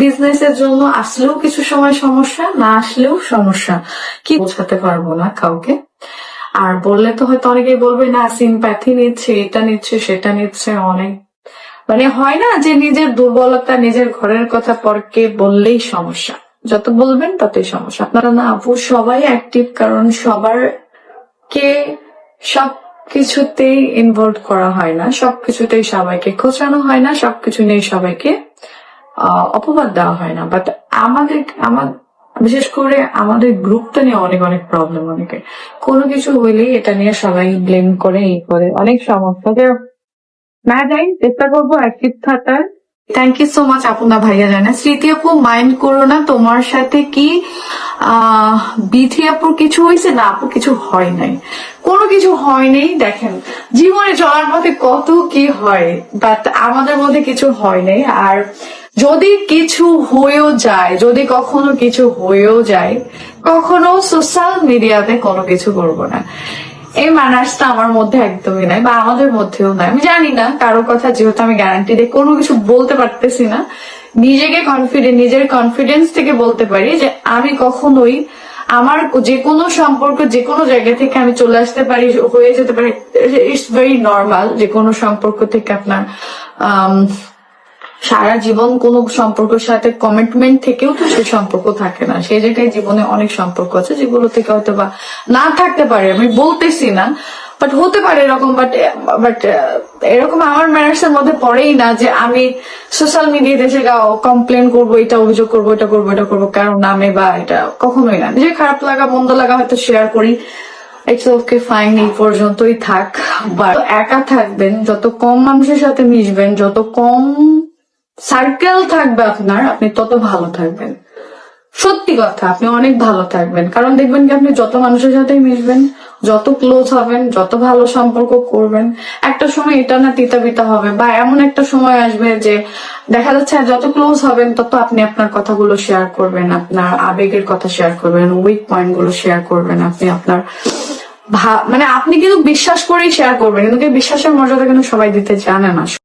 বিজনেসের জন্য আসলেও কিছু সময় সমস্যা, না আসলেও সমস্যা, কি বোঝাতে পারবো না কাউকে। আর বললে তো হয়তো অনেকেই বলবে না সিম্প্যাথি নিচ্ছে, এটা নিচ্ছে সেটা নিচ্ছে, অনেক মানে হয় না যে নিজের দুর্বলতা নিজের ঘরের কথা পরকে বললেই সমস্যা, যত বলবেন ততই সমস্যা। আপনারা না আপু সবাই অ্যাক্টিভ, কারণ সবার কে সব কিছুতেই ইনভলভ করা হয় না, সবকিছুতেই সবাইকে খোঁচানো হয় না, সবকিছু নিয়ে সবাইকে অপবাদ দেওয়া হয় না। বাট আমার বিশেষ করে আমাদের গ্রুপটা নিয়ে অনেক অনেক প্রবলেম, অনেকে কোনো কিছু হইলেই এটা নিয়ে সবাই ব্লেম করে, এই করে, অনেক সমস্যা। না যাই, চেষ্টা করবো অ্যাক্টিভ থাকার। থ্যাংক ইউ সো মাচ আপু। না ভাইয়া যায় না। স্মৃতি আপু মাইন্ড করো না, তোমার সাথে কি বিথি আপুর কিছু হয়েছে? না আপু, কিছু হয় নাই, কোনো কিছু হয় নাই। দেখেন জীবনে চলার পথে কত কি হয়, বাট আমাদের মধ্যে কিছু হয় নাই। আর যদি কিছু হয়েও যায়, যদি কখনো কিছু হয়েও যায়, কখনো সোশ্যাল মিডিয়াতে কোনো কিছু করবো না। এই ম্যানার্সটা আমার মধ্যে একদমই নাই, বা আমাদের মধ্যেও নাই। আমি জানি না কারো কথা, যেহেতু আমি গ্যারান্টি দিয়ে কোনো কিছু বলতে পারতেছি না, নিজের কনফিডেন্স থেকে বলতে পারি যে আমি কখনোই আমার যে কোনো সম্পর্ক যে কোনো জায়গা থেকে আমি চলে আসতে পারি, হয়ে যেতে পারি। ইটস ভেরি নর্মাল যে কোনো সম্পর্ক থেকে আপনার সারা জীবন কোনো সম্পর্কের সাথে কমিটমেন্ট থেকেও তো সেই সম্পর্ক থাকে না। সেই জায়গায় জীবনে অনেক সম্পর্ক আছে যেগুলো থেকে হয়তো বা না থাকতে পারে, আমি বলতেছি না, বাট হতে পারে এরকম। বাট এরকম আমার ম্যানার্স এর মধ্যে পড়েই না যে আমি সোশ্যাল মিডিয়াতে এসে কমপ্লেন করবো, এটা অভিযোগ করবো, এটা করবো, এটা করবো কারণ নামে, বা এটা কখনোই না। নিজের খারাপ লাগা মন্দ লাগা হয়তো শেয়ার করি, ইটস ওকে, ফাইন, এই পর্যন্তই থাক। বাট একা থাকবেন, যত কম মানুষের সাথে মিশবেন, যত কম সার্কেল থাকবে আপনার, আপনি তত ভালো থাকবেন। সত্যি কথা, আপনি অনেক ভালো থাকবেন। কারণ দেখবেন কি আপনি যত মানুষের সাথে মিশবেন, যত ক্লোজ হবেন, যত ভালো সম্পর্ক করবেন, একটা সময় এটা না তিতা বিতা হবে, বা এমন একটা সময় আসবে যে দেখা যাচ্ছে যত ক্লোজ হবেন তত আপনি আপনার কথাগুলো শেয়ার করবেন, আপনার আবেগের কথা শেয়ার করবেন, উইক পয়েন্ট গুলো শেয়ার করবেন, আপনি আপনার মানে আপনি কিন্তু বিশ্বাস করেই শেয়ার করবেন, কিন্তু বিশ্বাসের মর্যাদা কিন্তু সবাই দিতে জানে না।